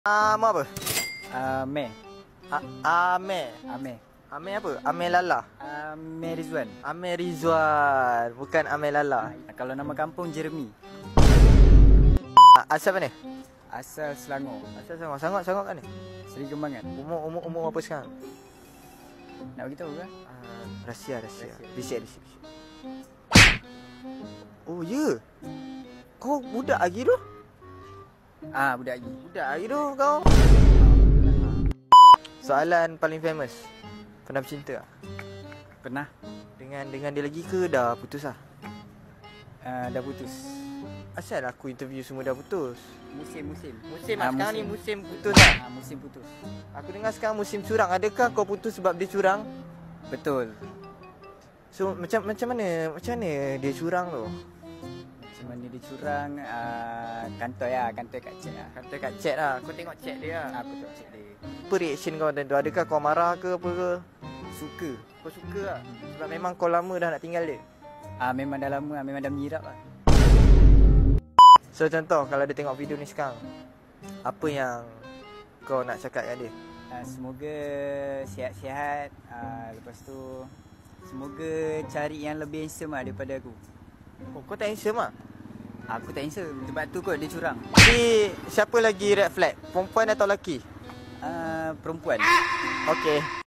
Nama apa? Meh. Amir. Ameh. Amir apa? Amir Lala. Meh Rizwan. Amir Rizwan. Bukan Amir Lala. Kalau nama kampung Jeremy. Asal mana? Asal Selangor. Asal sangat kan ni? Seri Kembangan. Umur apa sekarang? Nak beritahu ke? Rahsia. Bisik. Oh ya. Kau budak lagi tu? Budak lagi. Budak lagi tu kau. Soalan paling famous. Pernah bercinta tak? Pernah. Dengan dia lagi ke dah putus lah? Dah putus. Asal aku interview semua dah putus? Musim. Sekarang ni musim putus lah. Musim putus. Aku dengar sekarang musim curang. Adakah kau putus sebab dia curang? Betul. So macam mana dia curang tu? Macam mana dia curang? Kantoi kat chat lah. Kata kat chat lah. Kau tengok chat dia lah. Aku tengok chat dia. Apa reaction kau tadi tu? Adakah kau marah ke apa ke? Suka. Kau suka lah? Sebab memang kau lama dah nak tinggal dia. Memang dah lama lah. Memang dah menyirap lah. So contoh kalau dia tengok video ni sekarang, apa yang kau nak cakap kat dia? Semoga sihat-sihat. Lepas tu semoga cari yang lebih handsome lah daripada aku. Oh, kau tak handsome lah? Aku tak handsome. Sebab tu kot dia curang. Jadi siapa lagi red flag? Perempuan atau lelaki? Perempuan. Okay.